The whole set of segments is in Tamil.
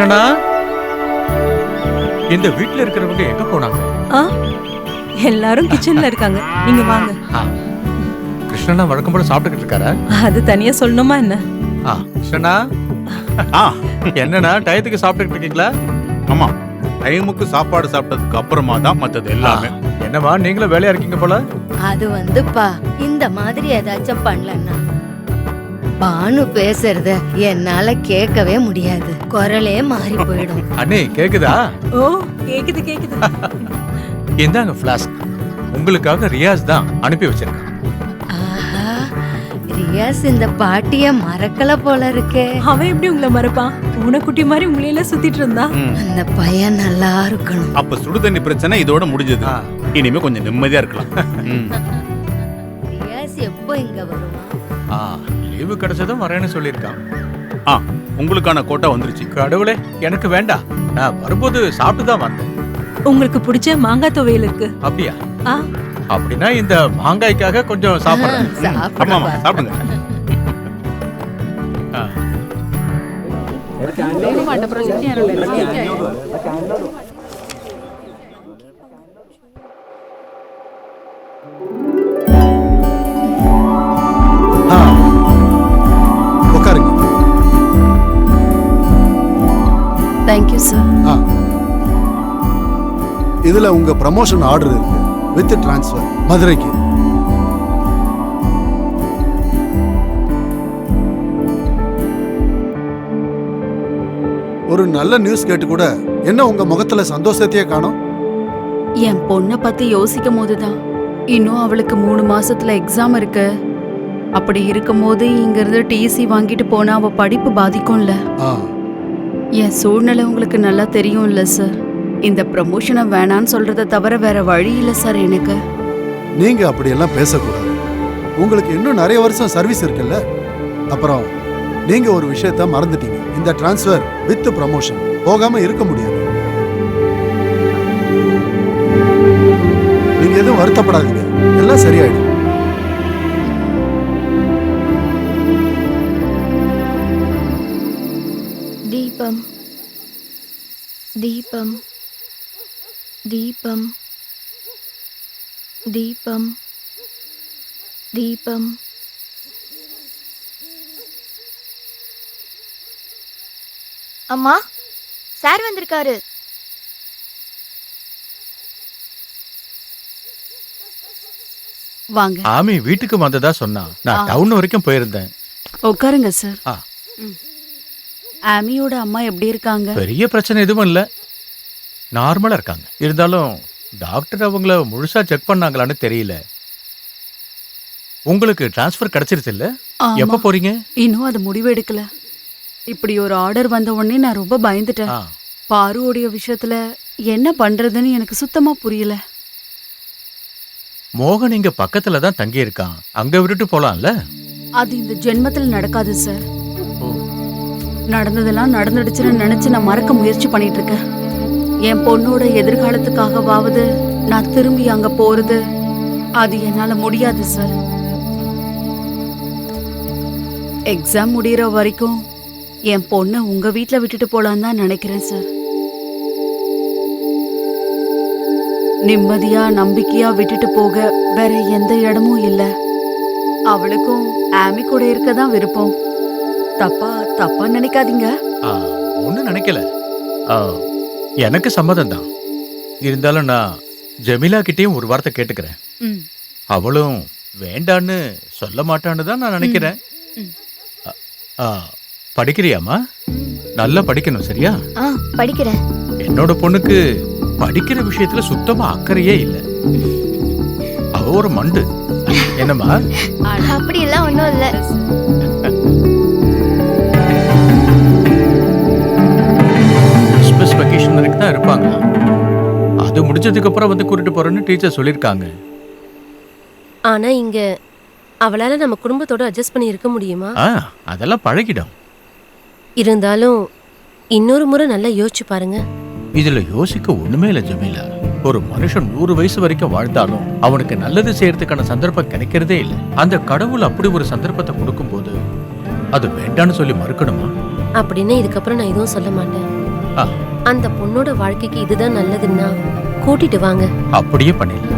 கிருஷ்ணனா, இந்த வீட்ல இருக்கிறவங்க எங்க போனாங்க? எல்லாரும் கிச்சன்ல இருக்காங்க, நீங்க வாங்க. கிருஷ்ணனா வழக்கம் போல சாப்பிட்டுக்கிட்டு இருக்காரா? அது தனியா சொல்லணுமா என்ன? கிருஷ்ணனா, என்னன்னா டயத்துக்கு சாப்பிட்டுக்கிட்டு இருக்கீங்களா? ஆமா, டைமுக்கு சாப்பாடு சாப்பிட்டதுக்கு அப்புறமா தான் மத்தது எல்லாமே. என்னவா நீங்களும் வேலையா இருக்கீங்க போல? அது வந்துப்பா, இந்த மாதிரி ஏதாச்சும் பண்ணலன்னா பானு பேசுறத என்னால கேட்கவே முடியாது, குரலே மாறி போயிடும். அண்ணே கேக்குதா? ஓ கேக்குது கேக்குது. இந்தாங்க ஃபிளாஸ்க், உங்களுக்காக ரியாஸ் தான் அனுப்பி வச்சிருக்கான். ஆஹா, ரியாஸ் இந்த பாட்டிய மறக்கல போல இருக்கே. அவன் எப்படி உங்களை மறப்பான்? பூனைக்குட்டி மாதிரி உங்களையில சுத்திட்டு இருந்தா. அந்த பையன் நல்லா இருக்கணும். அப்ப சுடுதண்ணி பிரச்சனை இதோட முடிஞ்சது. இனிமே கொஞ்சம் நிம்மதியா இருக்கலாம். ரியாஸ் எப்போ இங்க வருவான்? லீவு கிடைச்சதும் வரேன்னு சொல்லியிருக்கான். உங்களுக்கான கோட்டா வந்துருச்சு. கடவுளே, எனக்கு வேண்டாம், நான் வரும்போது சாப்பிட்டு தான் வந்தேன். உங்களுக்கு பிடிச்ச மாங்காய் துவையல் இருக்கு. அப்படியா? அப்படின்னா இந்த மாங்காய்க்காக கொஞ்சம் சாப்பிடுறேன். சாப்பிடுங்க. உட்காருங்க. Thank you sir. இதுல உங்க ப்ரமோஷன் ஆர்டர் இருக்கு, வித் டிரான்ஸ்ஃபர் மதுரைக்கு. ஒரு நல்ல நியூஸ் கேட்டு கூட என்ன உங்க முகத்துல சந்தோஷத்தையே காணோம்? என் பொண்ணை பத்தி யோசிக்கும் போதுதான், இன்னும் அவளுக்கு 3 மாசத்துல எக்ஸாம் இருக்கு. அப்படி இருக்கும் போது இங்க இருந்து டிசி வாங்கிட்டு போனா அவ படிப்பு பாதிக்கும்ல. என் சூழ்நிலை உங்களுக்கு நல்லா தெரியும் இல்ல சார். இந்த ப்ரமோஷனை வேணான்னு சொல்றதை தவிர வேற வழி இல்ல சார் எனக்கு. நீங்க அப்படியெல்லாம் பேசக்கூடாது. உங்களுக்கு இன்னும் நிறைய வருஷம் சர்வீஸ் இருக்குல்ல. அப்புறம் நீங்க ஒரு விஷயத்த மறந்துட்டீங்க, இந்த டிரான்ஸ்ஃபர் வித் ப்ரமோஷன் போகாம இருக்க முடியாது. நீங்க எதுவும் வருத்தப்படாதீங்க, எல்லாம் சரியாயிடும். தீபம் தீபம் தீபம் தீபம் தீபம். அம்மா, சார் வந்திருக்காரு. வாங்க. ஆமி வீட்டுக்கு வந்ததா சொன்னா. நான் டவுன் வரைக்கும் போயிருந்தேன். உட்காருங்க சார். ஆமியோட அம்மா எப்படி இருக்காங்க? பெரிய பிரச்சனை எதுவும் இல்ல, நார்மலா இருக்காங்க. இருந்தாலும் டாக்டர் அவங்கள முழுசா செக் பண்ணாங்களான்னு தெரியல. உங்களுக்கு டிரான்ஸ்ஃபர் கிடைச்சிருச்சு இல்ல? எப்ப போறீங்க? இன்னும் அது முடிவு எடுக்கல. இப்படி ஒரு ஆர்டர் வந்த உடனே நான் ரொம்ப பயந்துட்டேன். பாருவோடைய விஷயத்துல என்ன பண்றதுன்னு எனக்கு சுத்தமா புரியல. மோகன் இங்க பக்கத்துல தான் தங்கி இருக்கான், அங்க விட்டுட்டு போலாம்ல. அது இந்த ஜென்மத்தில் நடக்காது சார். நடந்ததெல்லாம் நடந்துடுச்சுன்னு நினைச்சு நான் மறக்க முயற்சி பண்ணிட்டு இருக்கேன். என் பொண்ணோட எதிர்காலத்துக்காகவாவது நான் திரும்பி அங்க போறது, அது என்னால முடியாது சார். எக்ஸாம் முடியற வரைக்கும் என் பொண்ணை உங்க வீட்டுல விட்டுட்டு போலான்னு தான் நினைக்கிறேன் சார். நிம்மதியா நம்பிக்கையா விட்டுட்டு போக வேற எந்த இடமும் இல்ல. அவளுக்கும் ஆமி கூட இருக்கதான் விருப்பம். தப்பா நினைக்காதீங்க. ஒன்னும் நினைக்கல, எனக்கு சம்மதம் தான். இருந்தாலும் நான் ஜெமிலா கிட்டேயும் ஒரு வார்த்தை கேட்டுக்கிறேன். அவளும் வேண்டான்னு சொல்ல மாட்டான்னு தான் நான் நினைக்கிறேன். படிக்கிறியாமா? நல்லா படிக்கணும், சரியா? படிக்கிறேன். என்னோட பொண்ணுக்கு படிக்கிற விஷயத்துல சுத்தமா அக்கறையே இல்ல. அவ ஒரு மண்டு. என்னம்மா? அப்படி எல்லாம் ஒண்ணும் இல்ல. கிறிஸ்மஸ் வெக்கேஷன் வரைக்கும் தான் இருப்பாங்க. அது முடிஞ்சதுக்கு அப்புறம் வந்து கூட்டிட்டு போறேன்னு டீச்சர் சொல்லிருக்காங்க. ஆனா இங்க அவளால நம்ம குடும்பத்தோட அட்ஜஸ்ட் பண்ணி இருக்க முடியுமா? அதெல்லாம் பழகிடும். இருந்தாலும் இன்னொரு முறை நல்லா யோசிச்சு பாருங்க. இதுல யோசிக்க ஒண்ணுமே இல்ல ஜமீலா. ஒரு மனுஷன் 100 வயசு வரைக்கும் வாழ்ந்தாலும் அவனுக்கு நல்லது செய்யறதுக்கான சந்தர்ப்பம் கிடைக்கிறதே இல்லை. அந்த கடவுள் அப்படி ஒரு சந்தர்ப்பத்தை கொடுக்கும் போது அது வேண்டான்னு சொல்லி மறுக்கணுமா? அப்படின்னு இதுக்கப்புறம் நான் எதுவும் சொல்ல மாட்டேன். ஆ, அந்த பொண்ணோட வாழ்க்கைக்கு இதுதான் நல்லதுன்னா கூட்டிட்டு வாங்க. அப்படியே பண்ணிடலாம்.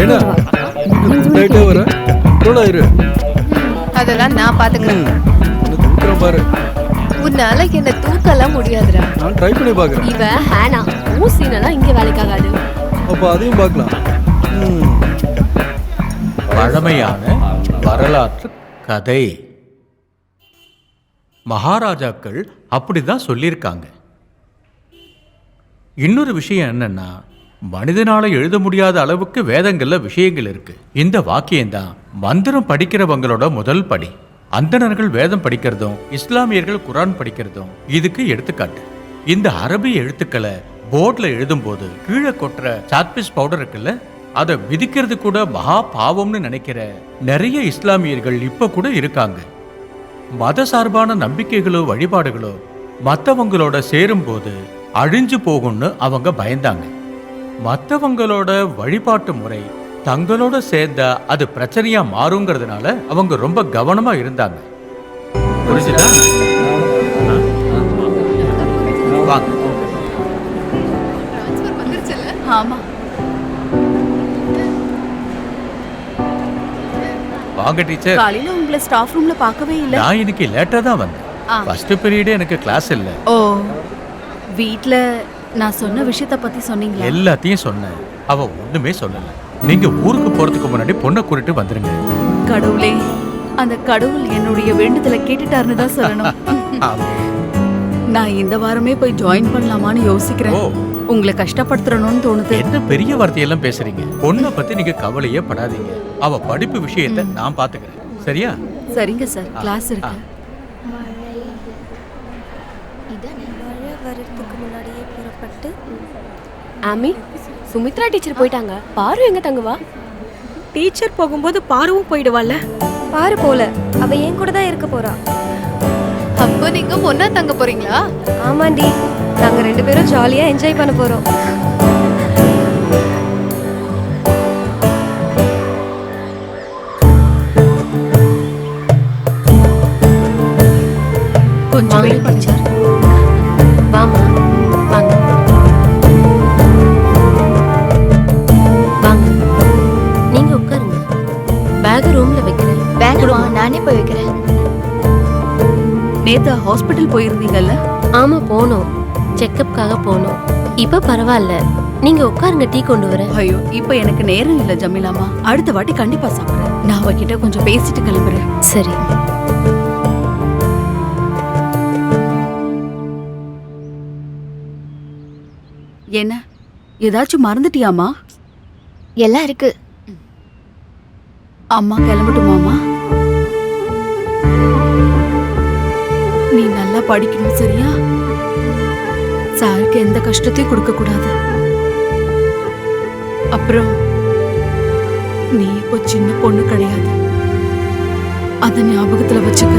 என்ன லைட்டே வர எவ்வளோ இரு அதெல்லாம் நான் பாத்துக்கிறேன். தூக்குறேன் பாரு. உன்னால என்ன தூக்கலாம் முடியாதுடா. நான் ட்ரை பண்ணி பார்க்குறேன். இவ ஹேனா ஊசினெல்லாம் இங்க வேலைக்காகாது. அப்போ அதையும் பார்க்கலாம். பழமையான வரலாற்று கதை. மகாராஜாக்கள் அப்படிதான் சொல்லியிருக்காங்க. இன்னொரு விஷயம் என்னன்னா, மனிதனால எழுத முடியாத அளவுக்கு வேதங்கள்ல விஷயங்கள் இருக்கு. இந்த வாக்கியம்தான் மந்திரம் படிக்கிறவங்களோட முதல் படி. அந்தணர்கள் வேதம் படிக்கிறதும் இஸ்லாமியர்கள் குரான் படிக்கிறதும் இதுக்கு எடுத்துக்காட்டு. இந்த அரபி எழுத்துக்களை போர்ட்ல எழுதும் போது கீழே கொட்டுற சாக்பீஸ் பவுடர் இருக்குல்ல, அதை விதிக்கிறது கூட மகா பாவம்னு நினைக்கிற நிறைய இஸ்லாமியர்கள் இப்ப கூட இருக்காங்க. மத சார்பான நம்பிக்கைகளோ வழிபாடுகளோ மற்றவங்களோட சேரும் போது அழிஞ்சு போகும்னு அவங்க பயந்தாங்க. மற்றவங்களோட வழிபாட்டு முறை தங்களோட சேர்ந்தா அது பிரச்சனையா மாறுங்கிறதுனால அவங்க ரொம்ப கவனமா இருந்தாங்க. புரிஞ்சுதா? வாங்க. ஆமா. வாங்க டீச்சர். காலையில உங்களை ஸ்டாஃப் ரூம்ல பார்க்கவே இல்ல. நான் இன்னைக்கு லேட்டா தான் வந்தேன். ஃபர்ஸ்ட் பீரியட் எனக்கு கிளாஸ் இல்ல. ஓ, வீட்ல நான் சொன்ன விஷயத்த பத்தி சொன்னீங்களா? எல்லாத்தையும் சொன்னேன். அவ ஒண்ணுமே சொல்லல. நீங்க ஊருக்கு போறதுக்கு முன்னாடி பொண்ணை கூட்டிட்டு வந்துருங்க. கடவுளே, அந்த கடவுள் என்னுடைய வேண்டுதலை கேட்டுட்டாருன்னு தான் சொல்லணும். நான் இந்த வாரமே போய் ஜாயின் பண்ணலாமான்னு யோசிக்கிறேன். ஓ, உங்களை கஷ்டப்படுத்துறணும்னு தோணுது. என்ன பெரிய வார்த்தையெல்லாம் பேசுறீங்க? பொண்ணை பத்தி நீங்க கவலையே படாதீங்க. அவ படிப்பு விஷயத்தை நான் பாத்துக்கிறேன். சரியா? சரிங்க சார், கிளாஸ் இருக்கு. ஆமி, சுமித்ரா டீச்சர் போயிட்டாங்க. பாரு எங்க தங்குவா? டீச்சர் போகும்போது பாருவும் போயிடுவாள்ல. பாரு போல, அவ என் கூட தான் இருக்க போறா. அப்போ நீங்க ஒன்னா தங்க போறீங்களா? ஆமாண்டி, நாங்க 2 பேரும் ஜாலியா என்ஜாய் பண்ண போறோம். கொஞ்சம் வெயிட் பண்ணுங்க. வாமா, வாங்க வாங்க. நீங்க உட்காருங்க. பேக் ரூம்ல வைக்கிறேன். வேணாமா, நானே போய் வைக்கிறேன். நேத்து ஹாஸ்பிட்டல் போயிருந்தீங்கல்ல? ஆமா, போனோம். செக்கப்காக போனோம். இப்ப பரவாயில்ல. நீங்க உட்காருங்க, டீ கொண்டு வரேன். ஐயோ, இப்ப எனக்கு நேரம் இல்ல ஜமீலாமா. அடுத்த வாட்டி கண்டிப்பா சாப்பிடுறேன். நான் அவகிட்ட கொஞ்சம் பேசிட்டு கிளம்புறேன். சரி. என்ன, ஏதாச்சும் மறந்துட்டியாமா? எல்லாம் இருக்கு. அம்மா கிளம்பட்டுமாமா? நீ நல்லா படிக்கணும், சரியா? சாருக்கு எந்த கஷ்டத்தையும் கொடுக்க கூடாது. அப்புறம் நீ இப்போ சின்ன பொண்ணு கிடையாது, அத ஞாபகத்துல வச்சுக்க.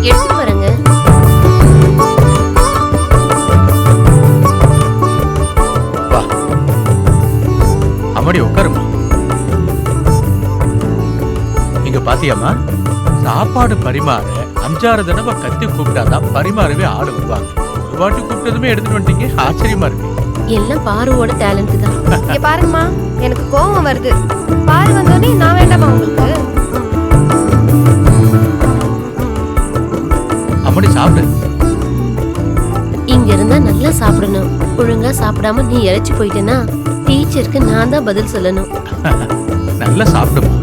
எடுத்துட்டு வரேங்க. வா, அம்மாடி உட்காருமா. இங்க பாத்தியாமா, சாப்பாடு பரிமாற 5-6 தடவை கத்தி கூப்பிட்டாதான் பரிமாறவே ஆளு வருவாங்க. ஒரு வாட்டி கூப்பிட்டதுமே எடுத்துட்டு வந்துட்டீங்க, ஆச்சரியமா இருக்கு. எல்லாம் பாருவோட டேலண்ட் தான். இங்க பாருங்கம்மா, எனக்கு கோவம் வருது. பாரு வந்தோடனே நான் வேண்டாமா உங்களுக்கு? அம்மாடி சாப்பிடு. இங்க இருந்தா நல்லா சாப்பிடணும். ஒழுங்கா சாப்பிடாம நீ இழைச்சு போயிட்டேன்னா டீச்சருக்கு நான் தான் பதில் சொல்லணும். நல்லா சாப்பிடுமா.